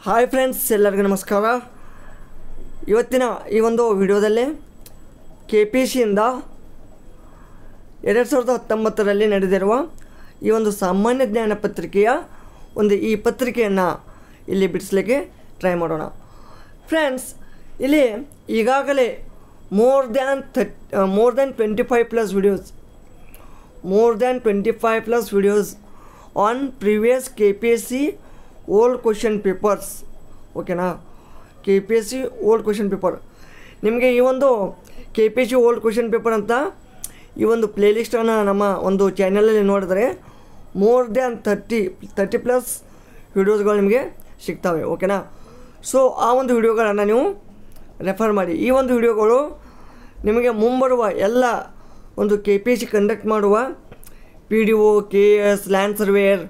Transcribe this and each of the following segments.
Hi friends, ಎಲ್ಲರಿಗೂ ನಮಸ್ಕಾರ. ಇವತ್ತಿನ ಈ ಒಂದು ವಿಡಿಯೋದಲ್ಲಿ KPSCಯಿಂದ 2019ರಲ್ಲಿ ನಡೆದಿರುವ ಈ ಒಂದು ಸಾಮಾನ್ಯ ಜ್ಞಾನ ಪತ್ರಿಕೆಯ ಈ ಪತ್ರಿಕೆಯನ್ನು ಇಲ್ಲಿ ಬಿಡಿಸಲಿಕ್ಕೆ ಟ್ರೈ ಮಾಡೋಣ. ಫ್ರೆಂಡ್ಸ್, ಇಲ್ಲಿ ಈಗಾಗಲೇ more than 25 plus videos on previous KPSC old question papers. ಓಕೆನಾ, KPSC ಓಲ್ಡ್ ಕ್ವೆಶ್ಚನ್ ಪೇಪರ್. ನಿಮಗೆ ಈ ಒಂದು KPSC ಓಲ್ಡ್ ಕ್ವೆಶ್ಚನ್ ಪೇಪರ್ ಅಂತ ಈ ಒಂದು ಪ್ಲೇಲಿಸ್ಟನ್ನು ನಮ್ಮ ಒಂದು ಚಾನಲಲ್ಲಿ ನೋಡಿದ್ರೆ ಮೋರ್ ದ್ಯಾನ್ 30 ಪ್ಲಸ್ ವಿಡಿಯೋಸ್ಗಳು ನಿಮಗೆ ಸಿಗ್ತವೆ. ಓಕೆನಾ, ಸೊ ಆ ಒಂದು ವಿಡಿಯೋಗಳನ್ನು ನೀವು ರೆಫರ್ ಮಾಡಿ. ಈ ಒಂದು ವಿಡಿಯೋಗಳು ನಿಮಗೆ ಮುಂಬರುವ ಎಲ್ಲ ಒಂದು KPSC ಕಂಡಕ್ಟ್ ಮಾಡುವ PDO, KS, land surveyor,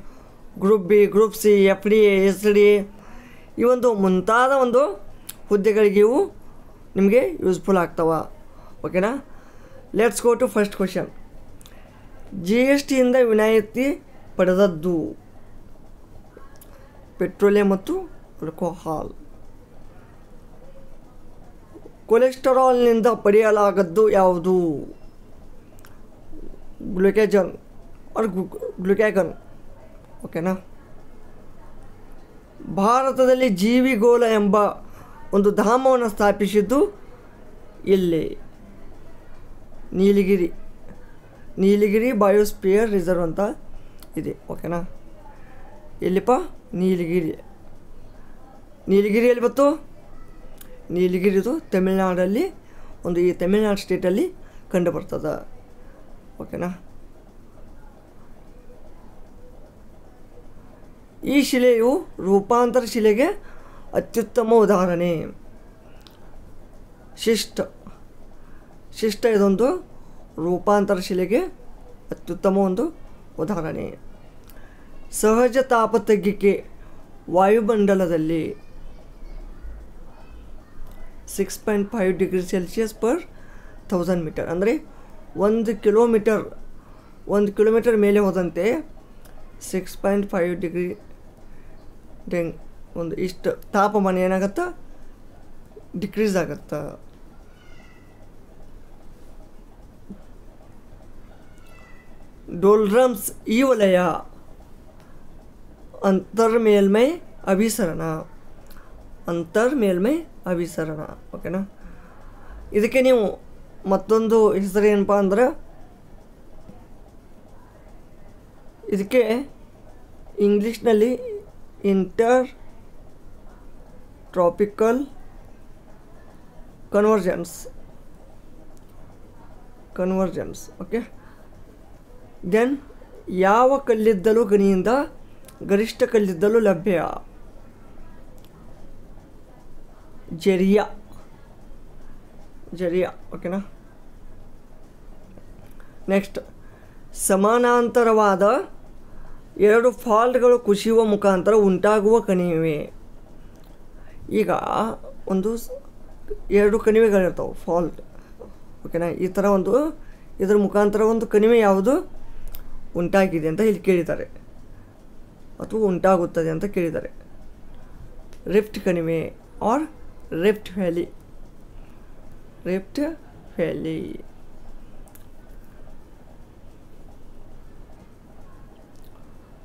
group B, group C, FDA, SDA ಈ ಒಂದು ಮುಂತಾದ ಒಂದು ಹುದ್ದೆಗಳಿಗೆ ಇವು ನಿಮಗೆ ಯೂಸ್ಫುಲ್ ಆಗ್ತವೆ. ಓಕೆನಾ, let's go to first question. GSTಯಿಂದ ವಿನಾಯಿತಿ ಪಡೆದದ್ದು ಪೆಟ್ರೋಲಿಯಂ ಮತ್ತು ಆಲ್ಕೋಹಾಲ್. ಕೊಲೆಸ್ಟರಾಲ್ನಿಂದ ಪಡೆಯಲಾಗದ್ದು ಯಾವುದು? ಗ್ಲುಕ್ಯಾಗನ್. ಓಕೆನಾ, ಭಾರತದಲ್ಲಿ ಜೀವಿಗೋಲ ಎಂಬ ಒಂದು ಧಾಮವನ್ನು ಸ್ಥಾಪಿಸಿದ್ದು ಇಲ್ಲಿ ನೀಲಗಿರಿ ಬಯೋಸ್ಪಿಯರ್ ರಿಸರ್ವ್ ಅಂತ ಇದೆ. ಓಕೆನಾ, ಎಲ್ಲಿಪ್ಪ? ನೀಲಗಿರಿ ಎಲ್ಲಿ ಬಂತು? ನೀಲಗಿರಿದು ತಮಿಳ್ನಾಡಲ್ಲಿ ಈ ತಮಿಳ್ನಾಡು ಸ್ಟೇಟಲ್ಲಿ ಕಂಡು ಬರ್ತದೆ. ಓಕೆನಾ, ಈ ಶಿಲೆಯು ರೂಪಾಂತರ ಶಿಲೆಗೆ ಅತ್ಯುತ್ತಮ ಉದಾಹರಣೆ. ಶಿಷ್ಟ ಇದೊಂದು ರೂಪಾಂತರ ಶಿಲೆಗೆ ಅತ್ಯುತ್ತಮ ಒಂದು ಉದಾಹರಣೆ. ಸಹಜ ತಾಪ ತಗ್ಗಿಕೆ ವಾಯುಮಂಡಲದಲ್ಲಿ 6.5 ಡಿಗ್ರಿ ಸೆಲ್ಸಿಯಸ್ per 1000 ಮೀಟರ್. ಅಂದರೆ 1 ಕಿಲೋಮೀಟರ್ ಮೇಲೆ ಹೋದಂತೆ 6.5 ಡಿಗ್ರಿ ಒಂದು ಇಷ್ಟು ತಾಪಮಾನ ಏನಾಗತ್ತಾ? ಡಿಕ್ರೀಸ್ ಆಗತ್ತಾ. ಡೋಲ್ಡ್ರಮ್ಸ್ ಈ ವಲಯ ಅಂತರ್ಮೇಲ್ಮೈ ಅಭಿಸರಣ. ಓಕೆನಾ, ಇದಕ್ಕೆ ನೀವು ಮತ್ತೊಂದು ಹೆಸರು ಏನಪ್ಪ ಅಂದ್ರೆ, ಇದಕ್ಕೆ ಇಂಗ್ಲೀಷ್ನಲ್ಲಿ inter tropical convergence. Okay, then ಯಾವ ಕಲ್ಲಿದ್ದಲು ಗಣಿಯಿಂದ ಗರಿಷ್ಠ ಕಲ್ಲಿದ್ದಲು ಲಭ್ಯ? ಜರಿಯಾ. ಓಕೆನಾ, ನೆಕ್ಸ್ಟ್, ಸಮಾನಾಂತರವಾದ 2 ಫಾಲ್ಟ್ಗಳು ಕುಸಿಯುವ ಮುಖಾಂತರ ಉಂಟಾಗುವ ಕಣಿವೆ. ಈಗ 2 ಕಣಿವೆಗಳಿರ್ತಾವೆ, ಫಾಲ್ಟ್. ಓಕೆನಾ, ಈ ಥರ ಇದರ ಮುಖಾಂತರ ಒಂದು ಕಣಿವೆ ಯಾವುದು ಉಂಟಾಗಿದೆ ಅಂತ ಇಲ್ಲಿ ಕೇಳಿದ್ದಾರೆ, ಅಥವಾ ಉಂಟಾಗುತ್ತದೆ ಅಂತ ಕೇಳಿದ್ದಾರೆ. ರಿಫ್ಟ್ ಕಣಿವೆ ಆರ್ ರಿಫ್ಟ್ ವ್ಯಾಲಿ.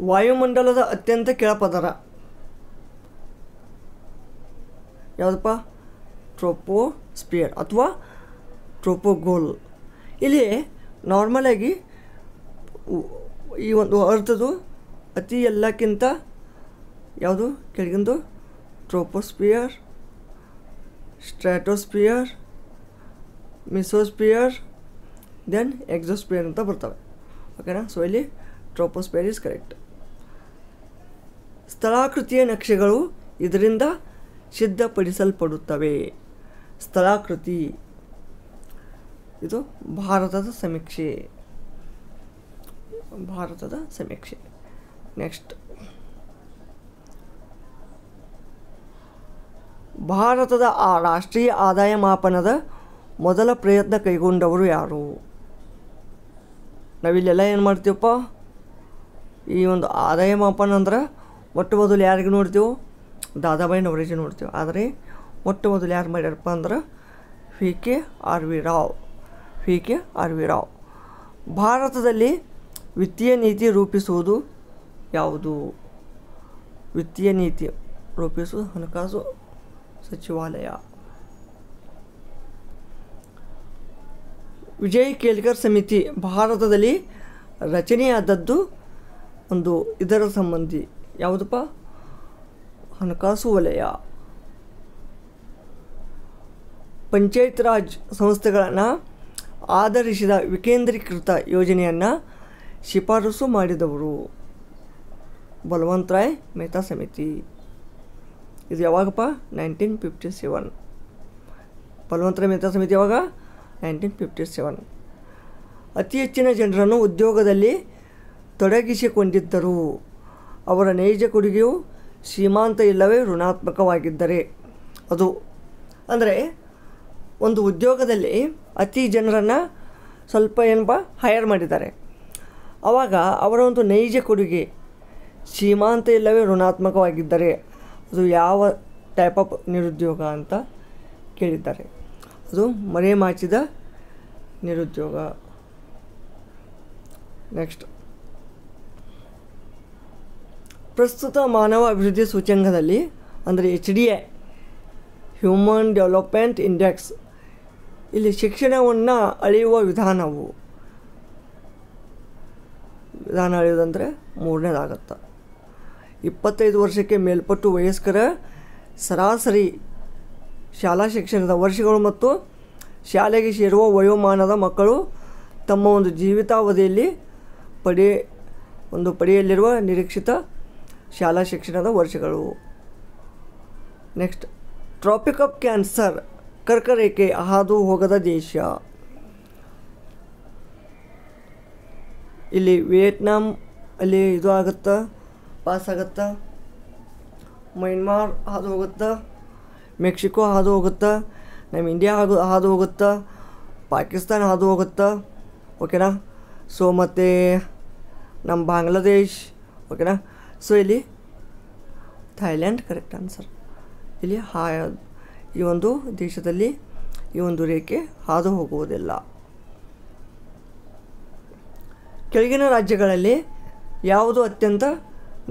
ವಾಯುಮಂಡಲದ ಅತ್ಯಂತ ಕೆಳಪದರ ಯಾವುದಪ್ಪ? ಟ್ರೋಪೋಸ್ಪಿಯರ್ ಅಥವಾ ಟ್ರೋಪೋಗೋಲ್. ಇಲ್ಲಿ ನಾರ್ಮಲಾಗಿ ಈ ಒಂದು ಅರ್ಥದ್ದು ಅತಿ ಎಲ್ಲಕ್ಕಿಂತ ಯಾವುದು ಕೆಳಗಿಂದು? Troposphere, stratosphere, mesosphere, then exosphere ಅಂತ ಬರ್ತವೆ. ಓಕೆನಾ, ಸೊ ಇಲ್ಲಿ ಟ್ರೋಪೋಸ್ಪಿಯರ್ ಇಸ್ ಕರೆಕ್ಟ್. ಸ್ಥಳಾಕೃತಿಯ ನಕ್ಷೆಗಳು ಇದರಿಂದ ಸಿದ್ಧಪಡಿಸಲ್ಪಡುತ್ತವೆ. ಸ್ಥಳಾಕೃತಿ ಇದು ಭಾರತದ ಸಮೀಕ್ಷೆ. ನೆಕ್ಸ್ಟ್, ಭಾರತದ ರಾಷ್ಟ್ರೀಯ ಆದಾಯ ಮಾಪನದ ಮೊದಲ ಪ್ರಯತ್ನ ಕೈಗೊಂಡವರು ಯಾರು? ನಾವಿಲ್ಲೆಲ್ಲ ಏನು ಮಾಡ್ತೀವಪ್ಪ, ಈ ಒಂದು ಆದಾಯ ಮಾಪನ ಅಂದ್ರೆ ಮೊಟ್ಟ ಮೊದಲು ಯಾರಿಗೆ ನೋಡ್ತೀವಿ? ದಾದಾಬಾಯಿ ನವರೋಜಿ ನೋಡ್ತೀವಿ. ಆದರೆ ಮೊಟ್ಟ ಮೊದಲು ಯಾರು ಮಾಡ್ಯಾರಪ್ಪ ಅಂದ್ರೆ V K R V Rao. ಭಾರತದಲ್ಲಿ ವಿತ್ತೀಯ ನೀತಿ ರೂಪಿಸುವುದು ಯಾವುದು? ವಿತ್ತೀಯ ನೀತಿ ರೂಪಿಸುವುದು ಹಣಕಾಸು ಸಚಿವಾಲಯ. ವಿಜಯ್ ಕೇಲ್ಕರ್ ಸಮಿತಿ ಭಾರತದಲ್ಲಿ ರಚನೆಯಾದದ್ದು ಒಂದು ಇದರ ಸಂಬಂಧಿ ಯಾವುದಪ್ಪ? ಹಣಕಾಸು ವಲಯ. ಪಂಚಾಯತ್ ರಾಜ್ ಸಂಸ್ಥೆಗಳನ್ನು ಆಧರಿಸಿದ ವಿಕೇಂದ್ರೀಕೃತ ಯೋಜನೆಯನ್ನು ಶಿಫಾರಸು ಮಾಡಿದವರು ಬಲವಂತರಾಯ್ ಮೆಹ್ತಾ ಸಮಿತಿ. ಇದು ಯಾವಾಗಪ್ಪ? 1957. ಬಲವಂತರಾಯ್ ಮೆಹ್ತಾ ಸಮಿತಿ ಯಾವಾಗ? 1957. ಅತಿ ಹೆಚ್ಚಿನ ಜನರನ್ನು ಉದ್ಯೋಗದಲ್ಲಿ ತೊಡಗಿಸಿಕೊಂಡಿದ್ದರು. ಅವರ ನೈಜ ಕೊಡುಗೆಯು ಶ್ರೀಮಂತ ಇಲ್ಲವೇ ಋಣಾತ್ಮಕವಾಗಿದ್ದರೆ ಅದು. ಅಂದರೆ ಒಂದು ಉದ್ಯೋಗದಲ್ಲಿ ಅತಿ ಜನರನ್ನು ಸ್ವಲ್ಪ ಏನಪ್ಪ ಹೈಯರ್ ಮಾಡಿದ್ದಾರೆ. ಆವಾಗ ಅವರ ಒಂದು ನೈಜ ಕೊಡುಗೆ ಶ್ರೀಮಂತ ಇಲ್ಲವೇ ಋಣಾತ್ಮಕವಾಗಿದ್ದರೆ ಅದು ಯಾವ ಟೈಪ್ ಆಫ್ ನಿರುದ್ಯೋಗ ಅಂತ ಕೇಳಿದ್ದಾರೆ. ಅದು ಮರೆಮಾಚಿದ ನಿರುದ್ಯೋಗ. ನೆಕ್ಸ್ಟ್, ಪ್ರಸ್ತುತ ಮಾನವ ಅಭಿವೃದ್ಧಿ ಸೂಚ್ಯಂಕದಲ್ಲಿ ಅಂದರೆ HDI ಹ್ಯೂಮನ್ ಡೆವಲಪ್ಮೆಂಟ್ ಇಂಡೆಕ್ಸ್ ಇಲ್ಲಿ ಶಿಕ್ಷಣವನ್ನು ಅಳೆಯುವ ವಿಧಾನ ಅಳೆಯೋದಂದರೆ 3ನೇದಾಗತ್ತೆ. 25 ವರ್ಷಕ್ಕೆ ಮೇಲ್ಪಟ್ಟು ವಯಸ್ಕರ ಸರಾಸರಿ ಶಾಲಾ ಶಿಕ್ಷಣದ ವರ್ಷಗಳು ಮತ್ತು ಶಾಲೆಗೆ ಸೇರುವ ವಯೋಮಾನದ ಮಕ್ಕಳು ತಮ್ಮ ಒಂದು ಜೀವಿತಾವಧಿಯಲ್ಲಿ ಪಡೆಯಲಿರುವ ನಿರೀಕ್ಷಿತ ಶಾಲಾ ಶಿಕ್ಷಣದ ವರ್ಷಗಳು. ನೆಕ್ಸ್ಟ್, ಟ್ರಾಪಿಕ್ ಆಫ್ ಕ್ಯಾನ್ಸರ್ ಕರ್ಕರೇಖೆ ಹಾದು ಹೋಗದ ದೇಶ. ಇಲ್ಲಿ ವಿಯೆಟ್ನಾಂ ಅಲ್ಲಿ ಇದು ಆಗುತ್ತಾ, ಪಾಸ್ ಆಗುತ್ತಾ, ಮಯನ್ಮಾರ್ ಹಾದು ಹೋಗುತ್ತಾ, ಮೆಕ್ಸಿಕೋ ಹಾದು ಹೋಗುತ್ತಾ, ನಮ್ಮ ಇಂಡಿಯಾ ಹಾದು ಹೋಗುತ್ತಾ, ಪಾಕಿಸ್ತಾನ ಹಾದು ಹೋಗುತ್ತಾ, ಓಕೆನಾ. ಸೊ ಮತ್ತು ನಮ್ಮ ಬಾಂಗ್ಲಾದೇಶ್, ಓಕೆನಾ. ಸೊ ಇಲ್ಲಿ ಥೈಲ್ಯಾಂಡ್ ಕರೆಕ್ಟ್ ಆನ್ಸರ್. ಇಲ್ಲಿ ಈ ಒಂದು ದೇಶದಲ್ಲಿ ಈ ಒಂದು ರೇಖೆ ಹಾದು ಹೋಗುವುದಿಲ್ಲ. ಕೆಳಗಿನ ರಾಜ್ಯಗಳಲ್ಲಿ ಯಾವುದು ಅತ್ಯಂತ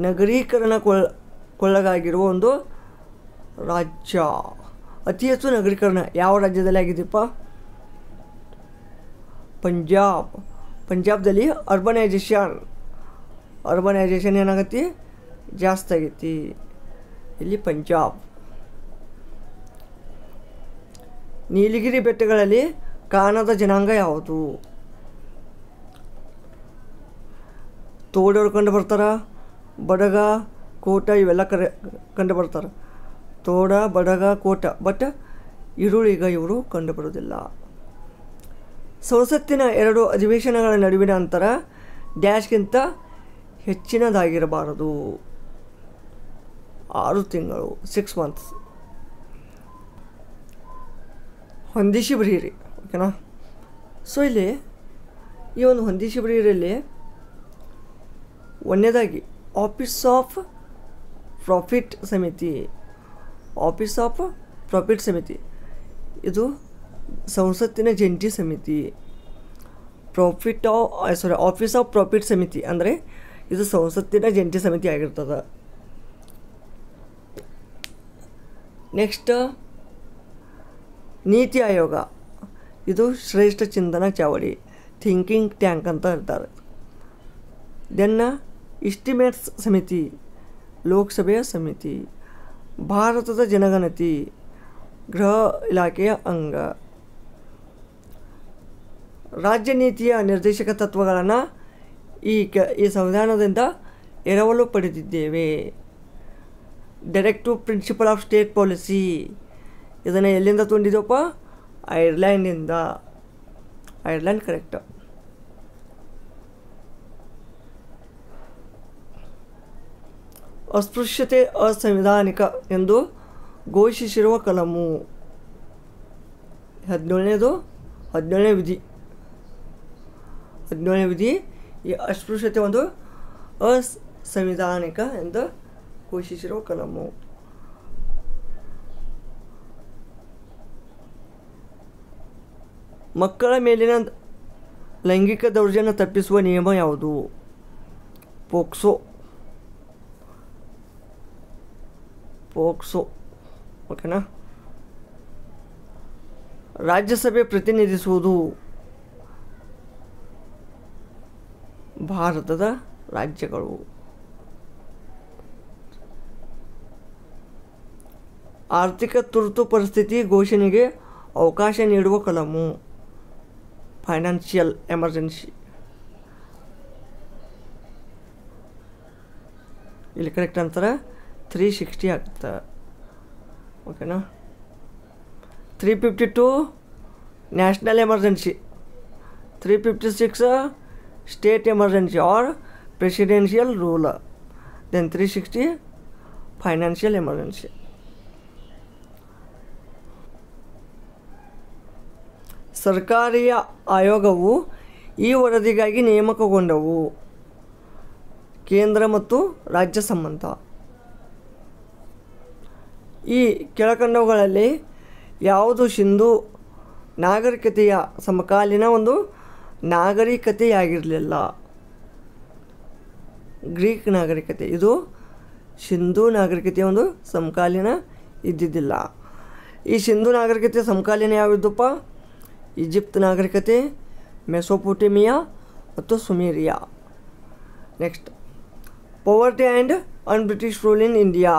ನಗರೀಕರಣಕ್ಕೊಳಗಾಗಿರುವ ಒಂದು ರಾಜ್ಯ? ಅತಿ ಹೆಚ್ಚು ನಗರೀಕರಣ ಯಾವ ರಾಜ್ಯದಲ್ಲಿ ಆಗಿದೆಯಪ್ಪ? ಪಂಜಾಬ್ದಲ್ಲಿ ಅರ್ಬನೈಜೇಷನ್ ಏನಾಗತ್ತೆ? ಜಾಸ್ತಿ ಆಗೈತಿ. ಇಲ್ಲಿ ಪಂಜಾಬ್. ನೀಲಗಿರಿ ಬೆಟ್ಟಗಳಲ್ಲಿ ಕಾಣದ ಜನಾಂಗ ಯಾವುದು? ತೋಡವರು ಕಂಡು ಬರ್ತಾರ, ಬಡಗ, ಕೋಟ ಇವೆಲ್ಲ ಕಂಡು ಬರ್ತಾರೆ. ತೋಡ, ಬಡಗ, ಕೋಟ. ಬಟ್ ಈರುಳಿಗ ಇವರು ಕಂಡುಬರುವುದಿಲ್ಲ. ಸಂಸತ್ತಿನ 2 ಅಧಿವೇಶನಗಳ ನಡುವಿನ ಅಂತರ ಡ್ಯಾಶ್ಗಿಂತ ಹೆಚ್ಚಿನದಾಗಿರಬಾರದು. 6 ತಿಂಗಳು, 6 months. ಹೊಂದಿಸಿ ಬರೀರಿ, ಓಕೆನಾ. ಸೊ ಇಲ್ಲಿ ಈ ಒಂದು ಹೊಂದಿಸಿ ಬರೀರಲ್ಲಿ ಒಂದನೇದಾಗಿ ಆಫೀಸ್ ಆಫ್ ಪ್ರಾಫಿಟ್ ಸಮಿತಿ ಇದು ಸಂಸತ್ತಿನ ಜಂಟಿ ಸಮಿತಿ. ಆಫೀಸ್ ಆಫ್ ಪ್ರಾಫಿಟ್ ಸಮಿತಿ ಅಂದರೆ ಇದು ಸಂಸತ್ತಿನ ಜಂಟಿ ಸಮಿತಿ ಆಗಿರ್ತದೆ. ನೆಕ್ಸ್ಟ್, ನೀತಿ ಆಯೋಗ ಇದು ಶ್ರೇಷ್ಠ ಚಿಂತನ ಚಾವಡಿ, ಥಿಂಕಿಂಗ್ ಟ್ಯಾಂಕ್ ಅಂತ ಇರ್ತಾರೆ. ದೆನ್ನ ಇಸ್ಟಿಮೇಟ್ಸ್ ಸಮಿತಿ ಲೋಕಸಭೆಯ ಸಮಿತಿ. ಭಾರತದ ಜನಗಣತಿ ಗೃಹ ಇಲಾಖೆಯ ಅಂಗ. ರಾಜ್ಯ ನೀತಿಯ ನಿರ್ದೇಶಕ ತತ್ವಗಳನ್ನು ಈ ಸಂವಿಧಾನದಿಂದ ಎರವಲು ಪಡೆದಿದ್ದೇವೆ. Directive principle of state policy ಇದನ್ನು ಎಲ್ಲಿಂದ ತೊಗೊಂಡಿದ್ದೀವಪ್ಪ? ಐರ್ಲ್ಯಾಂಡಿಂದ. Ireland correct. ಅಸ್ಪೃಶ್ಯತೆ ಅಸಂವಿಧಾನಿಕ ಎಂದು ಘೋಷಿಸಿರುವ ಕಲಮು 17ನೇ ವಿಧಿ. ಈ ಅಸ್ಪೃಶ್ಯತೆ ಒಂದು ಅಸಂವಿಧಾನಿಕ ಎಂದು ಘೋಷಿಸಿರುವ ಕಲಮು. ಮಕ್ಕಳ ಮೇಲಿನ ಲೈಂಗಿಕ ದೌರ್ಜನ್ಯ ತಪ್ಪಿಸುವ ನಿಯಮ ಯಾವುದು? ಪೋಕ್ಸೋ. ಓಕೆನಾ? ರಾಜ್ಯಸಭೆ ಪ್ರತಿನಿಧಿಸುವುದು ಭಾರತದ ರಾಜ್ಯಗಳು. ಆರ್ಥಿಕ ತುರ್ತು ಪರಿಸ್ಥಿತಿ ಘೋಷಣೆಗೆ ಅವಕಾಶ ನೀಡುವ ಕಲಮು ಫೈನಾನ್ಷಿಯಲ್ ಎಮರ್ಜೆನ್ಸಿ. ಇಲ್ಲಿ ಕರೆಕ್ಟ್ ಅಂತಾರೆ 360 ಆಗುತ್ತೆ. ಓಕೆನಾ? 352 national emergency, 356 state emergency or presidential rule, then 360 financial emergency. ಸರ್ಕಾರಿ ಆಯೋಗವು ಈ ವರದಿಗಾಗಿ ನೇಮಕಗೊಂಡವು. ಕೇಂದ್ರ ಮತ್ತು ರಾಜ್ಯ ಸಂಬಂಧ. ಈ ಕೆಳಕಂಡವುಗಳಲ್ಲಿ ಯಾವುದು ಸಿಂಧೂ ನಾಗರಿಕತೆಯ ಸಮಕಾಲೀನ ಒಂದು ನಾಗರಿಕತೆಯಾಗಿರಲಿಲ್ಲ? ಗ್ರೀಕ್ ನಾಗರಿಕತೆ. ಇದು ಸಿಂಧೂ ನಾಗರಿಕತೆಯ ಒಂದು ಸಮಕಾಲೀನ ಇದ್ದಿದ್ದಿಲ್ಲ. ಈ ಸಿಂಧೂ ನಾಗರಿಕತೆ ಸಮಕಾಲೀನ ಯಾವಿದ್ದಪ್ಪ? ಈಜಿಪ್ಟ್ ನಾಗರಿಕತೆ, ಮೆಸೊಪೊಟೇಮಿಯಾ ಮತ್ತು ಸುಮೇರಿಯಾ. Next, ಪವರ್ಟಿ and an British rule in India.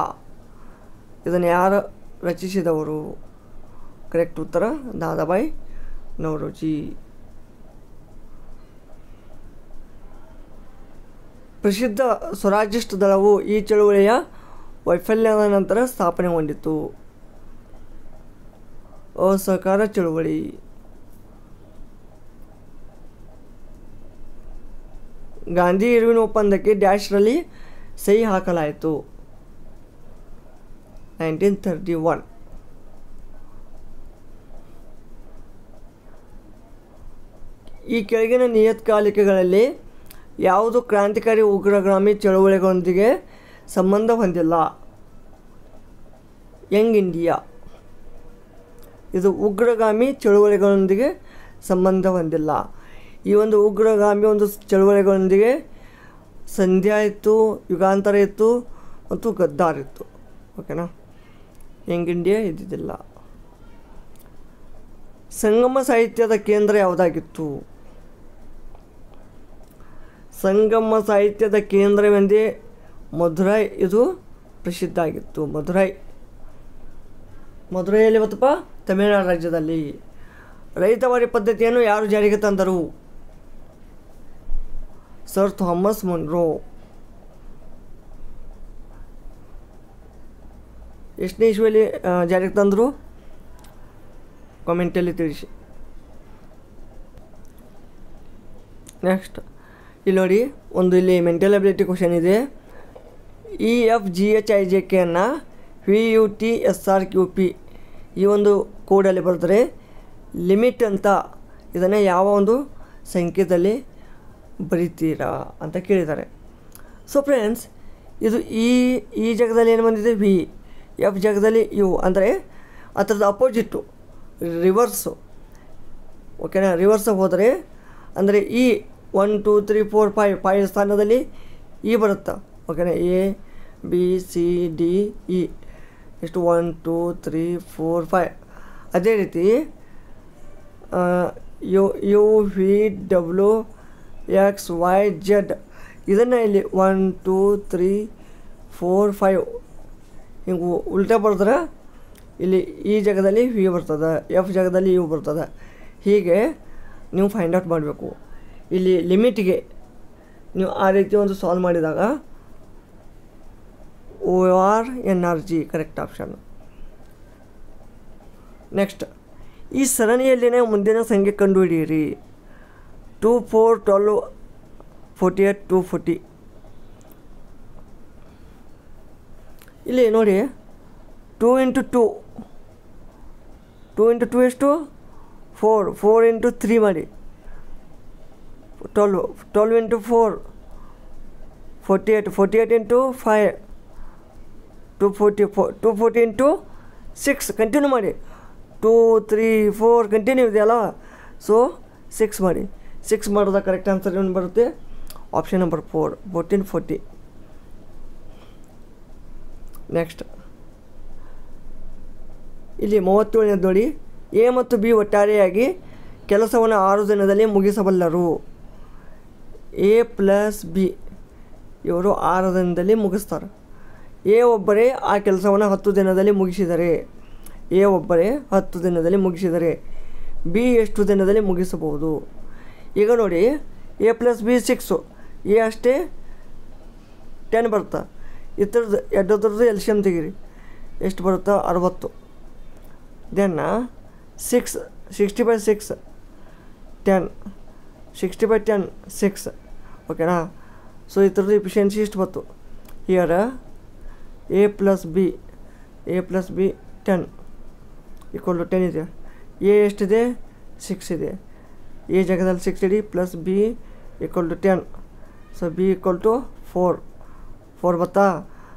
ಇದನ್ನು ಯಾರು ರಚಿಸಿದವರು? ಕರೆಕ್ಟ್ ಉತ್ತರ ದಾದಾಬಾಯಿ ನವರೋಜಿ. ಪ್ರಸಿದ್ಧ ಸ್ವರಾಜ್ಯಸ್ಟ್ ದಳವು ಈ ಚಳುವಳಿಯ ವೈಫಲ್ಯದ ನಂತರ ಸ್ಥಾಪನೆಗೊಂಡಿತು. ಅಸಹಕಾರ ಚಳುವಳಿ. ಗಾಂಧಿ ಇರ್ವಿನ್ ಒಪ್ಪಂದಕ್ಕೆ ಡ್ಯಾಶ್ರಲ್ಲಿ ಸಹಿ ಹಾಕಲಾಯಿತು. 1931. ಈ ಕೆಳಗಿನ ನಿಯತ್ಕಾಲಿಕೆಗಳಲ್ಲಿ ಯಾವುದು ಕ್ರಾಂತಿಕಾರಿ ಉಗ್ರಗಾಮಿ ಚಳುವಳಿಗಳೊಂದಿಗೆ ಸಂಬಂಧ ಹೊಂದಿಲ್ಲ? Young India. ಇದು ಉಗ್ರಗಾಮಿ ಚಳುವಳಿಗಳೊಂದಿಗೆ ಸಂಬಂಧ ಹೊಂದಿಲ್ಲ. ಈ ಒಂದು ಉಗ್ರಗಾಮಿ ಒಂದು ಚಳುವಳಿಗಳೊಂದಿಗೆ ಸಂಧ್ಯಾ ಇತ್ತು, ಯುಗಾಂತರ ಇತ್ತು ಮತ್ತು ಗದ್ದಾರ್ ಇತ್ತು. ಓಕೆನಾ? ಯಂಗ್ ಇಂಡಿಯಾ ಇದ್ದಿದ್ದಿಲ್ಲ. ಸಂಗಮ ಸಾಹಿತ್ಯದ ಕೇಂದ್ರ ಯಾವುದಾಗಿತ್ತು? ಸಂಗಮ ಸಾಹಿತ್ಯದ ಕೇಂದ್ರವೆಂದೇ ಮಧುರೈ. ಇದು ಪ್ರಸಿದ್ಧ ಆಗಿತ್ತು. ಮಧುರೈಯಲ್ಲಿ ಇವತ್ತಪ್ಪ ತಮಿಳುನಾಡು ರಾಜ್ಯದಲ್ಲಿ. ರೈತವಾರಿ ಪದ್ಧತಿಯನ್ನು ಯಾರು ಜಾರಿಗೆ ತಂದರು? Sir Thomas Munro. ಎಷ್ಟನೇ ಇಸ್ವಿಯಲ್ಲಿ ಜಾರಿಗೆ ತಂದರು? ಕಾಮೆಂಟಲ್ಲಿ ತಿಳಿಸಿ. ನೆಕ್ಸ್ಟ್ ಇಲ್ಲಿ ನೋಡಿ, ಒಂದು ಇಲ್ಲಿ ಮೆಂಟಲ್ ಅಬಿಲಿಟಿ ಕ್ವಶನ್ ಇದೆ. EFGHIJKಯನ್ನು VUTSRQP ಈ ಒಂದು ಕೋಡಲ್ಲಿ ಬರೆದರೆ ಲಿಮಿಟ್ ಅಂತ ಇದನ್ನು ಯಾವ ಒಂದು ಸಂಖ್ಯೆಯಲ್ಲಿ ಬರಿತೀರಾ ಅಂತ ಕೇಳಿದ್ದಾರೆ. ಸೊ ಫ್ರೆಂಡ್ಸ್, ಇದು ಈ ಜಾಗದಲ್ಲಿ ಏನು ಬಂದಿದೆ? ವಿ. ಎಫ್ ಜಾಗದಲ್ಲಿ ಯು, ಅಂದರೆ ಅದರದ್ದು ಅಪೋಸಿಟ್ಟು ರಿವರ್ಸು. ಓಕೆನಾ? ರಿವರ್ಸ್ ಹೋದರೆ ಅಂದರೆ 1 2 3 4 5 ಸ್ಥಾನದಲ್ಲಿ ಬರುತ್ತೆ. ಓಕೆನಾ? ABCDE ಎಷ್ಟು? 1 2 3 4 5. ಅದೇ ರೀತಿ UVWXYZ ಇದನ್ನು ಇಲ್ಲಿ 1 2 3 4 5 ಹಿಂಗೆ ಉಲ್ಟಾ ಬರೆದ್ರೆ ಇಲ್ಲಿ ಈ ಜಾಗದಲ್ಲಿ ವಿ ಬರ್ತದೆ, ಎಫ್ ಜಾಗದಲ್ಲಿ ಯು ಬರ್ತದೆ. ಹೀಗೆ ನೀವು ಫೈಂಡ್ ಔಟ್ ಮಾಡಬೇಕು. ಇಲ್ಲಿ ಲಿಮಿಟ್ಗೆ ನೀವು ಆ ರೀತಿ ಒಂದು ಸಾಲ್ವ್ ಮಾಡಿದಾಗ ORNRG ಕರೆಕ್ಟ್ ಆಪ್ಷನ್. ನೆಕ್ಸ್ಟ್, ಈ ಸರಣಿಯಲ್ಲಿನೇ ಮುಂದಿನ ಸಂಖ್ಯೆ ಕಂಡುಹಿಡಿಯಿರಿ. 2 4 12 48 240. ಇಲ್ಲಿ ನೋಡಿ, 2 × 2 2 × 2 ಎಷ್ಟು? 4 4 × 3 ಮಾಡಿ 12 12 × 4 48 48 × 5 240 240 × 6 ಕಂಟಿನ್ಯೂ ಮಾಡಿ 2 3 4 ಕಂಟಿನ್ಯೂ ಇದೆಯಲ್ಲ ಸೊ 6 ಮಾಡಿ. 6 ಮಾಡಿದಾಗ ಕರೆಕ್ಟ್ ಆನ್ಸರ್ ಏನು ಬರುತ್ತೆ? Option number 4, 1440. ನೆಕ್ಸ್ಟ್ ಇಲ್ಲಿ 37ನೇದು ನೋಡಿ. ಎ ಮತ್ತು ಬಿ ಒಟ್ಟಾರೆಯಾಗಿ ಕೆಲಸವನ್ನು 6 ದಿನದಲ್ಲಿ ಮುಗಿಸಬಲ್ಲರು. ಎ ಪ್ಲಸ್ ಬಿ ಇವರು 6 ದಿನದಲ್ಲಿ ಮುಗಿಸ್ತಾರೆ. ಎ ಒಬ್ಬರೇ ಆ ಕೆಲಸವನ್ನು 10 ದಿನದಲ್ಲಿ ಮುಗಿಸಿದರೆ, ಎ ಒಬ್ಬರೇ 10 ದಿನದಲ್ಲಿ ಮುಗಿಸಿದರೆ ಬಿ ಎಷ್ಟು ದಿನದಲ್ಲಿ ಮುಗಿಸಬಹುದು? ಈಗ ನೋಡಿ, ಎ ಪ್ಲಸ್ ಬಿ 6, ಎ ಅಷ್ಟೇ 10 ಬರುತ್ತಾ. ಇದ್ರದ್ದು ಎರಡರದ್ದು ಎಲ್ಸಿಯಮ್ ತೆಗೀರಿ, ಎಷ್ಟು ಬರುತ್ತಾ? 60. ದೆನ್ 60/6 10, 60/10 6. ಓಕೆನಾ? ಸೊ ಇದ್ರದ್ದು ಎಫಿಷಿಯನ್ಸಿ ಎಷ್ಟು ಬಂತು? Here A plus B 10 equal to 10 ಇದೆ. ಎ ಎಷ್ಟಿದೆ? 6 ಇದೆ. ಎ ಜಾಗದಲ್ಲಿ 6 ಇಡಿ plus B equal to 10. So B equal to 4 ಬತ್ತಾ.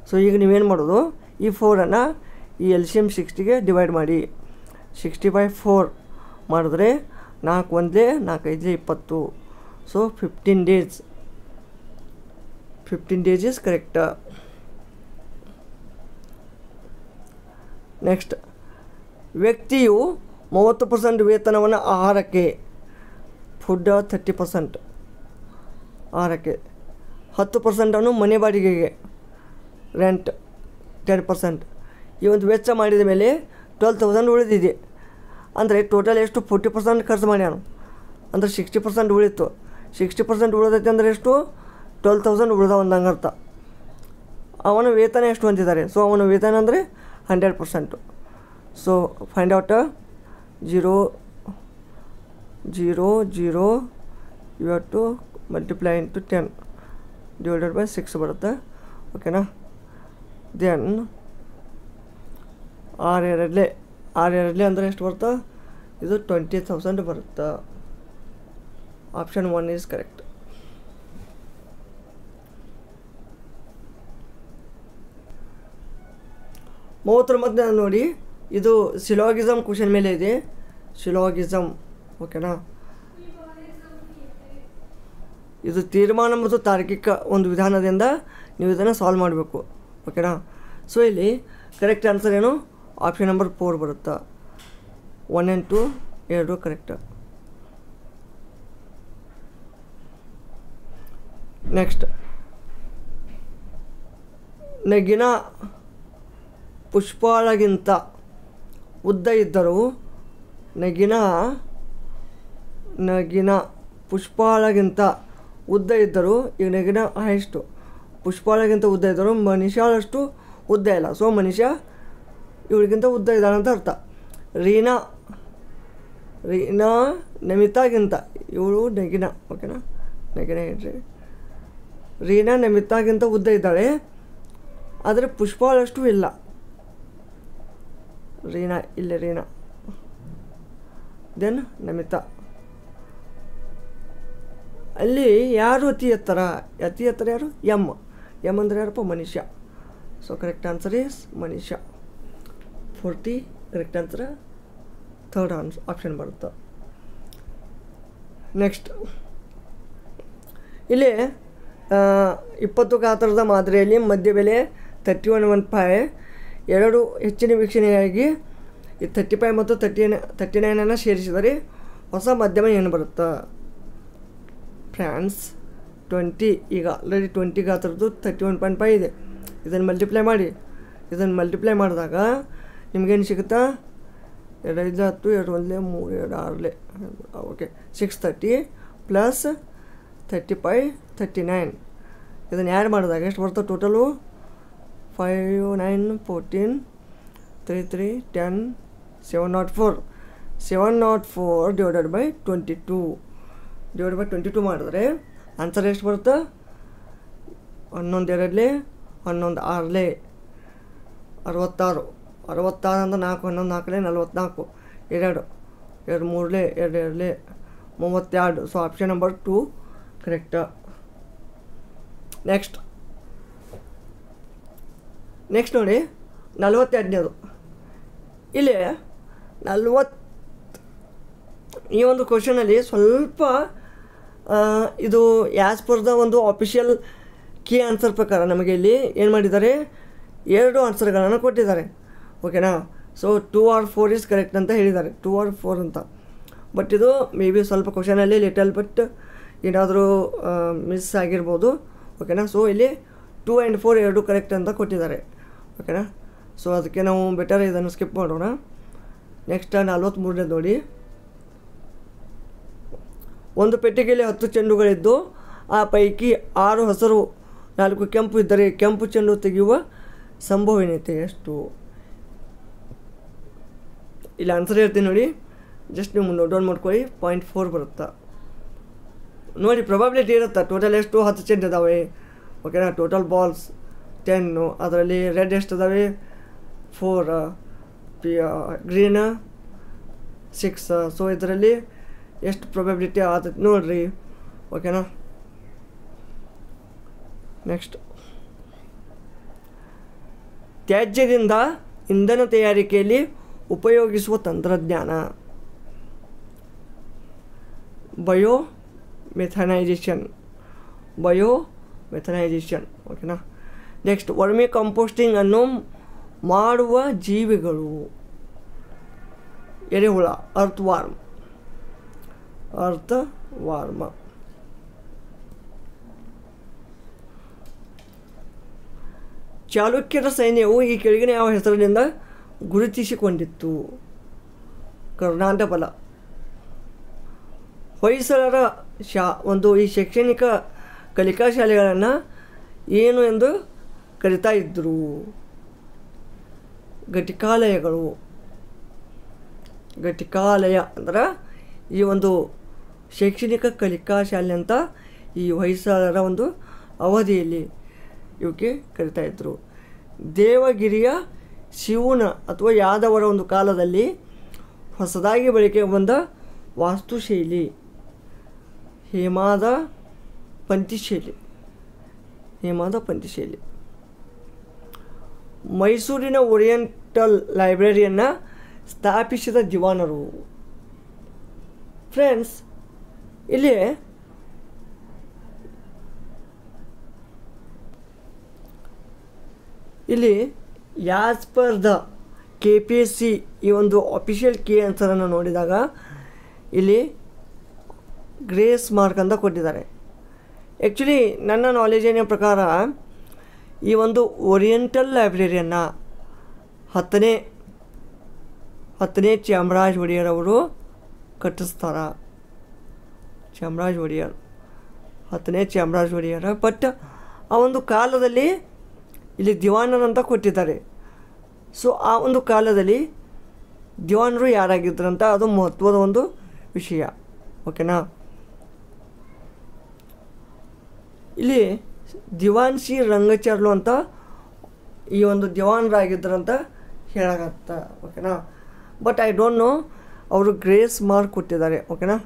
ಸೊ ಈಗ ನೀವೇನು ಮಾಡೋದು? ಈ 4ಅನ್ನು ಈ LCM 60ಗೆ ಡಿವೈಡ್ ಮಾಡಿ. 60/4 ಮಾಡಿದ್ರೆ 4 1 4 5 20. So 15 days. 15 days is correct. Next, ವ್ಯಕ್ತಿಯು 30% ವೇತನವನ್ನು ಆಹಾರಕ್ಕೆ, ಫುಡ್ 30%, ಆಹಾರಕ್ಕೆ 10% ಮನೆ ಬಾಡಿಗೆಗೆ, ರೆಂಟ್ 10%. ಈ ಒಂದು ವೆಚ್ಚ ಮಾಡಿದ ಮೇಲೆ 12,000 ಉಳಿದಿದೆ. ಅಂದರೆ ಟೋಟಲ್ ಎಷ್ಟು? 40% ಖರ್ಚು ಮಾಡ್ಯಾನು. ಅಂದರೆ 60% ಉಳಿತು. 60% ಉಳಿದೈತೆ ಅಂದರೆ ಎಷ್ಟು? 12,000 ಉಳಿದ ಒಂದು ಅರ್ಥ. ಅವನ ವೇತನ ಎಷ್ಟು ಹೊಂದಿದ್ದಾರೆ? ಸೊ ಅವನ ವೇತನ ಅಂದರೆ 100%. So find out 0 0 0 you have to multiply into 10 divided by 6 ಬರುತ್ತೆ. ಓಕೆನಾ? ದೆನ್ 6 2 ಅಂದರೆ ಎಷ್ಟು ಬರುತ್ತಾ? ಇದು 20,000 ಬರುತ್ತಾ. Option 1 is correct. ಮತ್ತೆ ನೋಡಿ, ಇದು ಸಿಲಾಗಿಸಮ್ ಕ್ವಶನ್ ಮೇಲೆ ಇದೆ. ಸಿಲಾಗಿಸಮ್, ಓಕೆನಾ? ಇದು ತೀರ್ಮಾನ ಮತ್ತು ತಾರ್ಕಿಕ ಒಂದು ವಿಧಾನದಿಂದ ನೀವು ಇದನ್ನು ಸಾಲ್ವ್ ಮಾಡಬೇಕು. ಓಕೆನಾ? ಸೊ ಇಲ್ಲಿ ಕರೆಕ್ಟ್ ಆನ್ಸರ್ ಏನು? ಆಪ್ಷನ್ ನಂಬರ್ 4 ಬರುತ್ತಾ. 1 and 2 ಎರಡು ಕರೆಕ್ಟ್. ನೆಕ್ಸ್ಟ್, ನಗಿನ ಪುಷ್ಪಾಳಗಿಂತ ಉದ್ದ ಇದ್ದರೂ, ನಗಿನ ಪುಷ್ಪಾಳಗಿಂತ ಉದ್ದ ಇದ್ದರೂ, ಈಗ ನಗಿನ ಎಷ್ಟು ಪುಷ್ಪಾಳಗಿಂತ ಉದ್ದ ಇದ್ದರೂ ಮನುಷ್ಯಳಷ್ಟು ಉದ್ದ ಇಲ್ಲ. ಸೊ ಮನುಷ್ಯ ಇವಳಿಗಿಂತ ಉದ್ದ ಇದ್ದಾಳೆ ಅಂತ ಅರ್ಥ. ರೀನಾ ನಮಿತಾಗಿಂತ, ಇವಳು ನಗಿನ, ಓಕೆನಾ? ನಗಿನ ಹೇಳ್ರಿ. ರೀನಾ ನಮಿತಾಗಿಂತ ಉದ್ದ ಇದ್ದಾಳೆ, ಆದರೆ ಪುಷ್ಪಾಳಷ್ಟು ಇಲ್ಲ. ರೀನಾ ಇಲ್ಲೇ ರೀನಾ, ದೆನ್ ನಮಿತಾ. ಅಲ್ಲಿ ಯಾರು ಅತಿ ಎತ್ತರ ಯಾರು? ಎಮ್ ಅಂದರೆ ಯಾರಪ್ಪ? ಮನುಷ್ಯ. ಸೊ ಕರೆಕ್ಟ್ ಆನ್ಸರ್ ಈಸ್ ಮನುಷ್ಯ. 40 ಕರೆಕ್ಟ್ ಆನ್ಸರ್. ಥರ್ಡ್ ಆಪ್ಷನ್ ಬರುತ್ತೆ. ನೆಕ್ಸ್ಟ್, ಇಲ್ಲಿ 20 ಗಾತ್ರದ ಮಾದರಿಯಲ್ಲಿ ಮಧ್ಯ ಬೆಲೆ 31.5, ಎರಡು ಹೆಚ್ಚಿನ ವೀಕ್ಷಣೆಯಾಗಿ 35 ಮತ್ತು 39 ಸೇರಿಸಿದರೆ ಹೊಸ ಮಧ್ಯಮ ಏನು ಬರುತ್ತಾ? ಫ್ರಾನ್ಸ್ 20, ಈಗ ಆಲ್ರೆಡಿ 20 ಗಾತ್ರದ್ದು 31.5 ಇದೆ. ಇದನ್ನು ಮಲ್ಟಿಪ್ಲೈ ಮಾಡಿ. ಇದನ್ನು ಮಲ್ಟಿಪ್ಲೈ ಮಾಡಿದಾಗ ನಿಮಗೇನು ಸಿಗುತ್ತಾ? 2 5 10, 2 1 3 2 6. Okay, 630 plus 35 39. ಇದನ್ನು ಆ್ಯಡ್ ಮಾಡಿದಾಗ ಎಷ್ಟು ಬರ್ತದೆ ಟೋಟಲು? 5 9 14 3 3 10 704. 704 ಡಿವೈಡೆಡ್ ಬೈ 22 ಮಾಡಿದ್ರೆ ಆನ್ಸರ್ ಎಷ್ಟು ಬರುತ್ತೆ? 11 2 11 6 66. 66 ಅಂದ್ರೆ 4 11 4 44. 2 2 3 2 2 32. So option number 2 correct. Next ನೋಡಿ 42ನೇದು. ಇಲ್ಲಿ ಈ ಒಂದು ಕ್ವಶನಲ್ಲಿ ಸ್ವಲ್ಪ ಇದು ಆ್ಯಸ್ ಪರ್ ದ ಒಂದು ಆಫಿಷಿಯಲ್ ಕೀ ಆನ್ಸರ್ ಪ್ರಕಾರ ನಮಗೆ ಇಲ್ಲಿ ಏನು ಮಾಡಿದ್ದಾರೆ, 2 ಆನ್ಸರ್ಗಳನ್ನು ಕೊಟ್ಟಿದ್ದಾರೆ. ಓಕೆನಾ. ಸೊ 2 or 4 ಈಸ್ ಕರೆಕ್ಟ್ ಅಂತ ಹೇಳಿದ್ದಾರೆ, 2 or 4 ಅಂತ. ಬಟ್ ಇದು ಮೇ ಬಿ ಸ್ವಲ್ಪ ಕ್ವಶನಲ್ಲಿ ಲಿಟಲ್ ಬಟ್ ಏನಾದರೂ ಮಿಸ್ ಆಗಿರ್ಬೋದು. ಓಕೆನಾ. ಸೊ ಇಲ್ಲಿ 2 and 4 2 ಕರೆಕ್ಟ್ ಅಂತ ಕೊಟ್ಟಿದ್ದಾರೆ. ಓಕೆನಾ. ಸೊ ಅದಕ್ಕೆ ನಾವು ಬೆಟರ್ ಇದನ್ನು ಸ್ಕಿಪ್ ಮಾಡೋಣ. ನೆಕ್ಸ್ಟ್ 43ನೇ ನೋಡಿ. ಒಂದು ಪೆಟ್ಟಿಗೆಯಲ್ಲಿ 10 ಚೆಂಡುಗಳಿದ್ದು ಆ ಪೈಕಿ 6 ಹಸಿರು 4 ಕೆಂಪು ಇದ್ದರೆ ಕೆಂಪು ಚೆಂಡು ತೆಗೆಯುವ ಸಂಭವನೀಯತೆ ಎಷ್ಟು? ಇಲ್ಲಿ ಆನ್ಸರ್ ಹೇಳ್ತೀನಿ ನೋಡಿ, ಜಸ್ಟ್ ನೀವು ನೋಟ್ ಡೌನ್ ಮಾಡ್ಕೊಳ್ಳಿ. 0.4 ಬರುತ್ತಾ ನೋಡಿ. ಪ್ರೊಬಬಿಲಿಟಿ ಇರುತ್ತಾ. ಟೋಟಲ್ ಎಷ್ಟು? 10 ಚೆಂಡು ಇದ್ದಾವೆ. ಓಕೆನಾ. ಟೋಟಲ್ ಬಾಲ್ಸ್ 10, ಅದರಲ್ಲಿ ರೆಡ್ ಎಷ್ಟು ಇದ್ದಾವೆ? 4, ಗ್ರೀನ್ 6. ಸೊ ಇದರಲ್ಲಿ ಎಷ್ಟು ಪ್ರೊಬಬಿಲಿಟಿ ಆಗುತ್ತೆ ನೋಡಿರಿ. ಓಕೆನಾ. ನೆಕ್ಸ್ಟ್, ತ್ಯಾಜ್ಯದಿಂದ ಇಂಧನ ತಯಾರಿಕೆಯಲ್ಲಿ ಉಪಯೋಗಿಸುವ ತಂತ್ರಜ್ಞಾನ ಬಯೋಮೆಥನೈಜೇಷನ್. ಓಕೆನಾ. ನೆಕ್ಸ್ಟ್, ವರ್ಮಿ ಕಂಪೋಸ್ಟಿಂಗ್ ಅನ್ನು ಮಾಡುವ ಜೀವಿಗಳು. ಎರೆಹುಳ, ಅರ್ತ್ ವಾರ್ಮ್. ಚಾಲುಕ್ಯರ ಸೈನ್ಯವು ಈ ಕೆಳಗಿನ ಯಾವ ಹೆಸರಿನಿಂದ ಗುರುತಿಸಿಕೊಂಡಿತ್ತು? ಕರ್ನಾಟಬಲ. ಹೊಯ್ಸಳರ ಈ ಶೈಕ್ಷಣಿಕ ಕಲಿಕಾ ಶಾಲೆಗಳನ್ನು ಏನು ಎಂದು ಕರೀತಾ ಇದ್ದರು? ಘಟಿಕಾಲಯ ಅಂದ್ರೆ ಈ ಒಂದು ಶೈಕ್ಷಣಿಕ ಕಲಿಕಾ ಶಾಲೆ ಅಂತ ಈ ಹೊಯ್ಸಳರ ಒಂದು ಅವಧಿಯಲ್ಲಿ ಇವಕ್ಕೆ ಕರಿತಾ ಇದ್ದರು. ದೇವಗಿರಿಯ ಶಿವನ ಅಥವಾ ಯಾದವರ ಒಂದು ಕಾಲದಲ್ಲಿ ಹೊಸದಾಗಿ ಬಳಕೆಗೆ ಬಂದ ವಾಸ್ತುಶೈಲಿ ಹೇಮಾದ ಪಂಥಿ ಶೈಲಿ. ಮೈಸೂರಿನ ಓರಿಯೆಂಟಲ್ ಲೈಬ್ರರಿಯನ್ನು ಸ್ಥಾಪಿಸಿದ ದಿವಾನರು. ಫ್ರೆಂಡ್ಸ್, ಇಲ್ಲಿ ಆ್ಯಸ್ ಪರ್ ದ KPSC ಈ ಒಂದು ಅಫಿಷಿಯಲ್ ಕೀ ಆನ್ಸರನ್ನು ನೋಡಿದಾಗ ಇಲ್ಲಿ ಗ್ರೇಸ್ ಮಾರ್ಕ್ ಅಂತ ಕೊಟ್ಟಿದ್ದಾರೆ. ಆ್ಯಕ್ಚುಲಿ ನನ್ನ ನಾಲೆಜಿನ ಪ್ರಕಾರ ಈ ಒಂದು ಓರಿಯೆಂಟಲ್ ಲೈಬ್ರರಿಯನ್ನು 10ನೇ ಚಾಮರಾಜ ಒಡೆಯರ್ ಅವರು ಕಟ್ಟಿಸ್ತಾರ. 10ನೇ ಚಾಮರಾಜ ಒಡೆಯರ್. ಬಟ್ ಆ ಒಂದು ಕಾಲದಲ್ಲಿ ಇಲ್ಲಿ ದಿವಾನರಂತ ಕೊಟ್ಟಿದ್ದಾರೆ. ಸೊ ಆ ಒಂದು ಕಾಲದಲ್ಲಿ ದಿವಾನರು ಯಾರಾಗಿದ್ದರಂತ ಅದು ಮಹತ್ವದ ಒಂದು ವಿಷಯ. ಓಕೆನಾ. ಇಲ್ಲಿ ದಿವಾನ್ ಸಿ ರಂಗಚಾರ್ಲು ಅಂತ ಈ ಒಂದು ದಿವಾನರಾಗಿದ್ದರಂತ ಹೇಳಾಗತ್ತ. ಓಕೆನಾ. ಬಟ್ ಐ ಡೋಂಟ್ ನೋ ಅವರು ಗ್ರೇಸ್ ಮಾರ್ಕ್ ಕೊಟ್ಟಿದ್ದಾರೆ. ಓಕೆನಾ.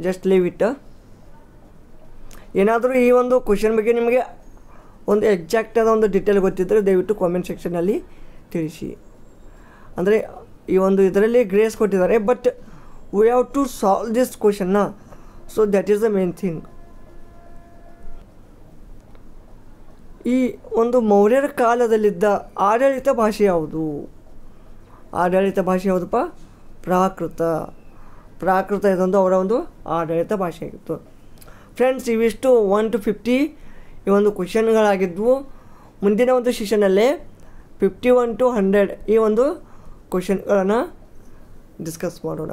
Just leave it. ಏನಾದರೂ ಈ ಒಂದು ಕ್ವಶನ್ ಬಗ್ಗೆ ನಿಮಗೆ ಒಂದು ಎಕ್ಸಾಕ್ಟ್ ಆದ ಒಂದು ಡೀಟೇಲ್ ಗೊತ್ತಿದ್ದರೆ ದಯವಿಟ್ಟು ಕಾಮೆಂಟ್ ಸೆಕ್ಷನಲ್ಲಿ ತಿಳಿಸಿ. ಅಂದರೆ ಈ ಒಂದು ಇದರಲ್ಲಿ ಗ್ರೇಸ್ ಕೊಟ್ಟಿದ್ದಾರೆ, but we have to solve this ಕ್ವಶನ್ನ. So that is the main thing. ಈ ಒಂದು ಮೌರ್ಯರ ಕಾಲದಲ್ಲಿದ್ದ ಆಡಳಿತ ಭಾಷೆ ಯಾವುದಪ್ಪ? ಪ್ರಾಕೃತ ಇದೊಂದು ಅವರ ಒಂದು ಆಡಳಿತ ಭಾಷೆ ಆಗಿತ್ತು. ಫ್ರೆಂಡ್ಸ್, ಇವಿಷ್ಟು 1 to 50 ಈ ಒಂದು ಕ್ವಶನ್ಗಳಾಗಿದ್ವು. ಮುಂದಿನ ಒಂದು ಸೆಷನಲ್ಲೇ 51 to 100 ಈ ಒಂದು ಕ್ವಶನ್ಗಳನ್ನು ಡಿಸ್ಕಸ್ ಮಾಡೋಣ.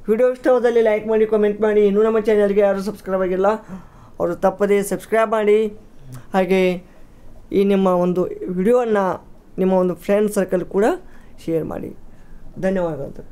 ವಿಡಿಯೋ ಇಷ್ಟವಾದಲ್ಲಿ ಲೈಕ್ ಮಾಡಿ, ಕಾಮೆಂಟ್ ಮಾಡಿ. ಇನ್ನೂ ನಮ್ಮ ಚಾನಲ್ಗೆ ಯಾರು ಸಬ್ಸ್ಕ್ರೈಬ್ ಆಗಿಲ್ಲ ಅವರು ತಪ್ಪದೇ ಸಬ್ಸ್ಕ್ರೈಬ್ ಮಾಡಿ. ಹಾಗೆ ಈ ನಿಮ್ಮ ಒಂದು ವಿಡಿಯೋವನ್ನು ನಿಮ್ಮ ಒಂದು ಫ್ರೆಂಡ್ ಸರ್ಕಲ್ ಕೂಡ ಶೇರ್ ಮಾಡಿ. ಧನ್ಯವಾದಗಳು.